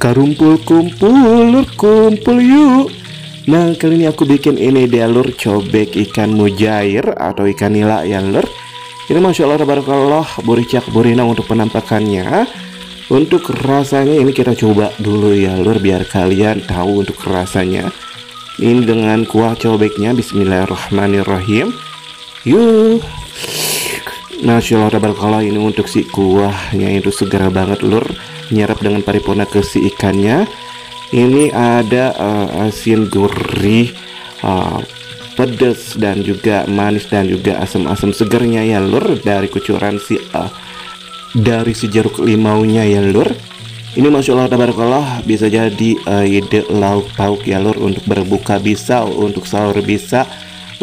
Karumpul kumpul lur, kumpul yuk. Nah, kali ini aku bikin ini dia lur, cobek ikan mujair atau ikan nila ya lur. Ini masya Allah tabarakallah, buricak burina untuk penampakannya. Untuk rasanya ini kita coba dulu ya lur, biar kalian tahu untuk rasanya. Ini dengan kuah cobeknya, bismillahirrahmanirrahim. Yuk. Masya Allah tabarakallah, ini untuk si kuahnya itu segar banget lur, nyerap dengan paripurna ke si ikannya. Ini ada asin gurih, pedas dan juga manis dan juga asam-asam segarnya ya lur, dari kucuran si dari si jeruk limaunya ya lur. Ini masya Allah tabarakallah, bisa jadi ide lauk pauk ya lur, untuk berbuka bisa, untuk sahur bisa,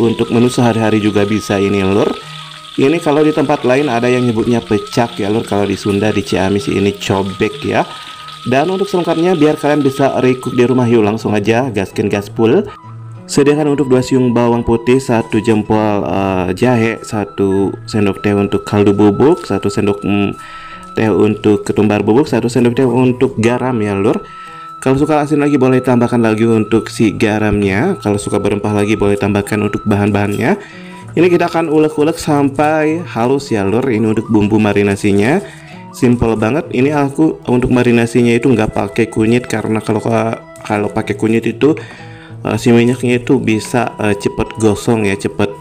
untuk menu sehari-hari juga bisa ini lur. Ini kalau di tempat lain ada yang nyebutnya pecak ya lur, kalau di Sunda di Ciamis ini cobek ya. Dan untuk selengkapnya biar kalian bisa recook di rumah, yuk langsung aja gaskin gaspul. Sediakan untuk 2 siung bawang putih, 1 jempol jahe, 1 sendok teh untuk kaldu bubuk, 1 sendok teh untuk ketumbar bubuk, 1 sendok teh untuk garam ya lur. Kalau suka asin lagi boleh tambahkan lagi untuk si garamnya. Kalau suka berempah lagi boleh tambahkan untuk bahan-bahannya. Ini kita akan ulek-ulek sampai halus ya lur. Ini untuk bumbu marinasinya, simple banget. Ini aku untuk marinasinya itu nggak pakai kunyit, karena kalau pakai kunyit itu si minyaknya itu bisa cepet gosong ya, cepet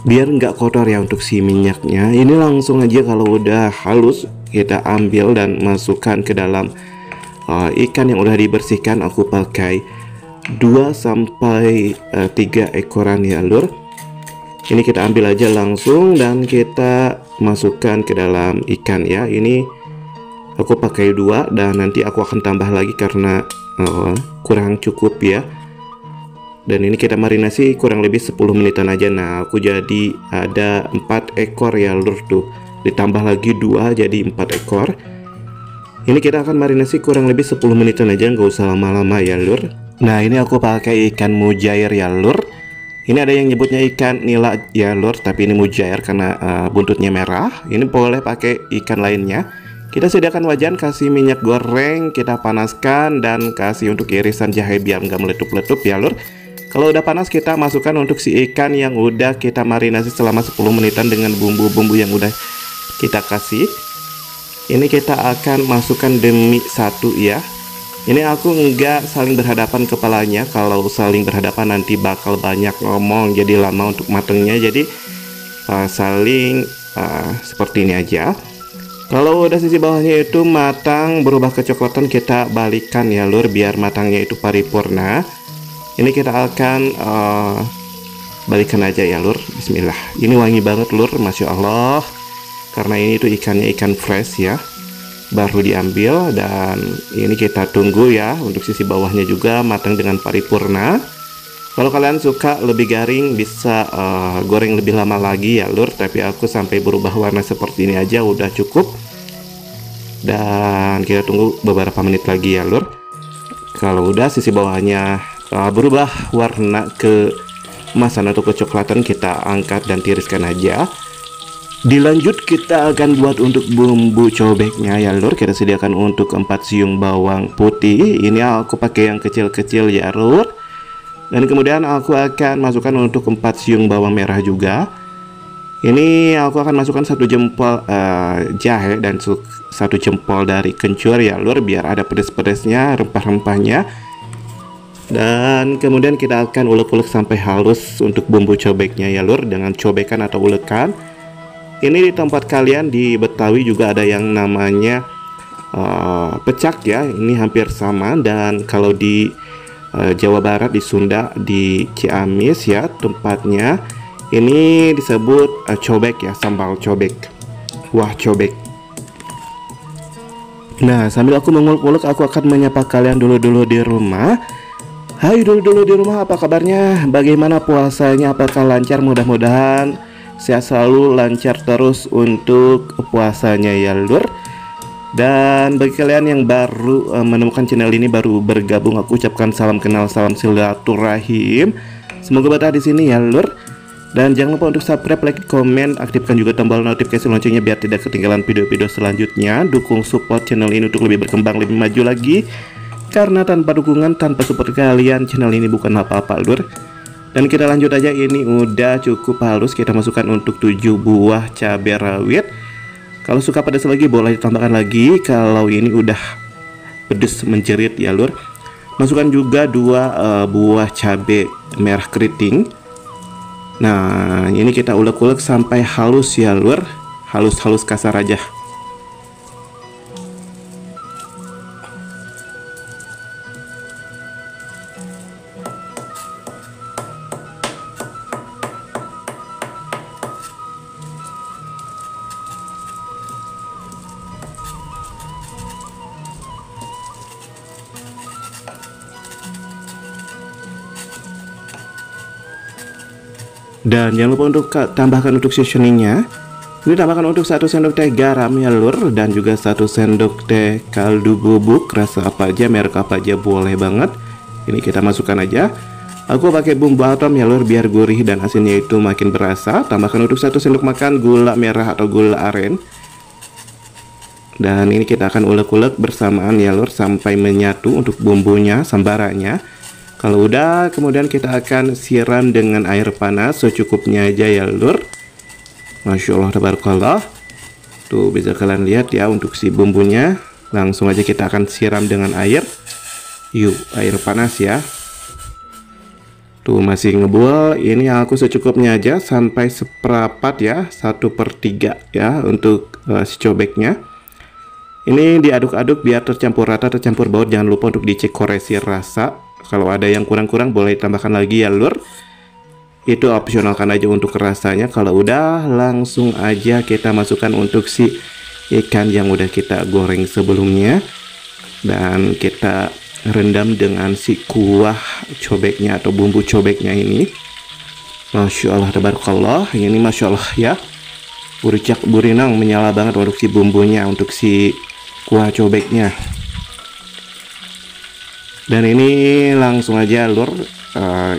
biar nggak kotor ya untuk si minyaknya. Ini langsung aja kalau udah halus kita ambil dan masukkan ke dalam ikan yang udah dibersihkan. Aku pakai 2 sampai 3 ekoran ya lur. Ini kita ambil aja langsung dan kita masukkan ke dalam ikan ya. Ini aku pakai 2 dan nanti aku akan tambah lagi karena kurang cukup ya. Dan ini kita marinasi kurang lebih 10 menitan aja. Nah, aku jadi ada 4 ekor ya lur tuh. Ditambah lagi 2 jadi 4 ekor. Ini kita akan marinasi kurang lebih 10 menitan aja, nggak usah lama-lama ya lur. Nah, ini aku pakai ikan mujair ya lur. Ini ada yang nyebutnya ikan nila ya lur, tapi ini mujair karena buntutnya merah. Ini boleh pakai ikan lainnya. Kita sediakan wajan, kasih minyak goreng, kita panaskan dan kasih untuk irisan jahe biar nggak meletup-letup ya lur. Kalau udah panas kita masukkan untuk si ikan yang udah kita marinasi selama 10 menitan dengan bumbu-bumbu yang udah kita kasih. Ini kita akan masukkan demi satu ya. Ini aku enggak saling berhadapan kepalanya. Kalau saling berhadapan nanti bakal banyak ngomong, jadi lama untuk matangnya. Jadi saling seperti ini aja. Kalau udah sisi bawahnya itu matang berubah kecoklatan, kita balikan ya lur, biar matangnya itu paripurna. Ini kita akan balikan aja ya lur. Bismillah. Ini wangi banget lur, masya Allah. Karena ini tuh ikannya ikan fresh ya, baru diambil. Dan ini kita tunggu ya untuk sisi bawahnya juga matang dengan paripurna. Kalau kalian suka lebih garing bisa goreng lebih lama lagi ya lur, tapi aku sampai berubah warna seperti ini aja udah cukup. Dan kita tunggu beberapa menit lagi ya lur. Kalau udah sisi bawahnya berubah warna ke emasan atau kecoklatan, kita angkat dan tiriskan aja. Dilanjut kita akan buat untuk bumbu cobeknya ya lur. Kita sediakan untuk 4 siung bawang putih. Ini aku pakai yang kecil-kecil ya lur. Dan kemudian aku akan masukkan untuk 4 siung bawang merah juga. Ini aku akan masukkan 1 jempol jahe dan 1 jempol dari kencur ya lur, biar ada pedas-pedasnya, rempah-rempahnya. Dan kemudian kita akan ulek-ulek sampai halus untuk bumbu cobeknya ya lur, dengan cobekan atau ulekan. Ini di tempat kalian di Betawi juga ada yang namanya pecak ya, ini hampir sama. Dan kalau di Jawa Barat, di Sunda, di Ciamis ya tempatnya, ini disebut cobek ya, sambal cobek, kuah cobek. Nah, sambil aku mengulek-ulek, aku akan menyapa kalian dulu-dulu di rumah. Hai dulu-dulu di rumah, apa kabarnya? Bagaimana puasanya? Apakah lancar? Mudah-mudahan sehat selalu, lancar terus untuk puasanya ya lur. Dan bagi kalian yang baru menemukan channel ini, baru bergabung, aku ucapkan salam kenal, salam silaturahim. Semoga betah di sini ya lur. Dan jangan lupa untuk subscribe, like, komen, aktifkan juga tombol notifikasi loncengnya biar tidak ketinggalan video-video selanjutnya. Dukung support channel ini untuk lebih berkembang, lebih maju lagi. Karena tanpa dukungan, tanpa support kalian, channel ini bukan apa-apa, lur. Dan kita lanjut aja, ini udah cukup halus. Kita masukkan untuk 7 buah cabai rawit. Kalau suka pedas lagi boleh ditambahkan lagi. Kalau ini udah pedas menjerit ya, lur. Masukkan juga 2 buah cabai merah keriting. Nah, ini kita ulek-ulek sampai halus ya, lur. Halus-halus kasar aja. Dan jangan lupa untuk tambahkan untuk seasoningnya. Ini tambahkan untuk 1 sendok teh garam ya, lur, dan juga 1 sendok teh kaldu bubuk. Rasa apa aja, merek apa aja boleh banget. Ini kita masukkan aja. Aku pakai bumbu atom ya, lur, biar gurih dan asinnya itu makin berasa. Tambahkan untuk 1 sendok makan gula merah atau gula aren. Dan ini kita akan ulek-ulek bersamaan ya, lur, sampai menyatu untuk bumbunya, sambarannya. Kalau udah, kemudian kita akan siram dengan air panas secukupnya aja ya, lur. Masya Allah, tabarakallah. Tuh bisa kalian lihat ya untuk si bumbunya. Langsung aja kita akan siram dengan air. Yuk, air panas ya. Tuh masih ngebul. Ini aku secukupnya aja sampai seperempat ya, 1/3 ya untuk si cobeknya. Ini diaduk-aduk biar tercampur rata, tercampur baut. Jangan lupa untuk dicek koreksi rasa. Kalau ada yang kurang-kurang boleh tambahkan lagi ya, lur. Itu opsionalkan aja untuk rasanya. Kalau udah, langsung aja kita masukkan untuk si ikan yang udah kita goreng sebelumnya. Dan kita rendam dengan si kuah cobeknya atau bumbu cobeknya ini. Masya Allah, tabarakallah. Ini Masya Allah ya. Buricak burinang menyala banget untuk si bumbunya, untuk si kuah cobeknya. Dan ini langsung aja, lur,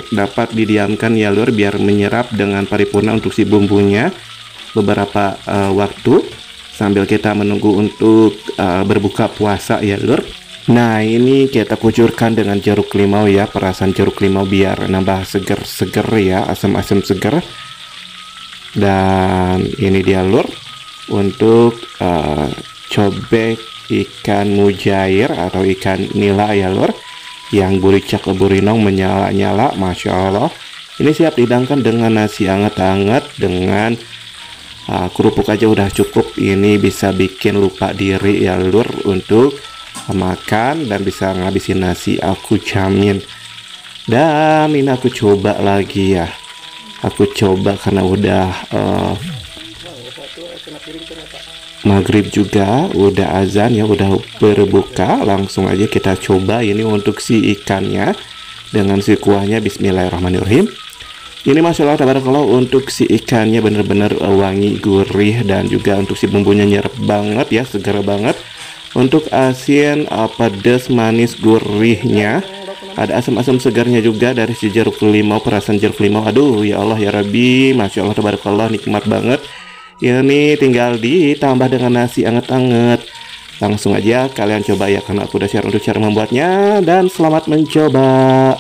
dapat didiamkan ya, lur, biar menyerap dengan paripurna untuk si bumbunya beberapa waktu sambil kita menunggu untuk berbuka puasa ya, lur. Nah, ini kita kucurkan dengan jeruk limau ya, perasan jeruk limau biar nambah seger-seger ya, asam-asam seger. Dan ini dia, lur, untuk cobek ikan mujair atau ikan nila ya, lur, yang buricak burinong menyala-nyala. Masya Allah. Ini siap dihidangkan dengan nasi hangat-hangat, dengan kerupuk aja udah cukup. Ini bisa bikin lupa diri ya, lur, untuk makan dan bisa ngabisin nasi, aku jamin. Dan ini aku coba lagi ya, aku coba karena udah maghrib juga, udah azan ya, udah berbuka. Langsung aja kita coba ini untuk si ikannya dengan si kuahnya. Bismillahirrahmanirrahim. Ini Masya Allah, tabarakallah, untuk si ikannya bener-bener wangi, gurih, dan juga untuk si bumbunya nyerap banget ya, segar banget. Untuk asin, pedas, manis, gurihnya, ada asam-asam segarnya juga dari si jeruk limau, perasan jeruk limau. Aduh ya Allah ya Rabbi, Masya Allah, tabarakallah, nikmat banget. Ini tinggal ditambah dengan nasi anget-anget. Langsung aja kalian coba ya, karena aku udah share untuk cara membuatnya. Dan selamat mencoba.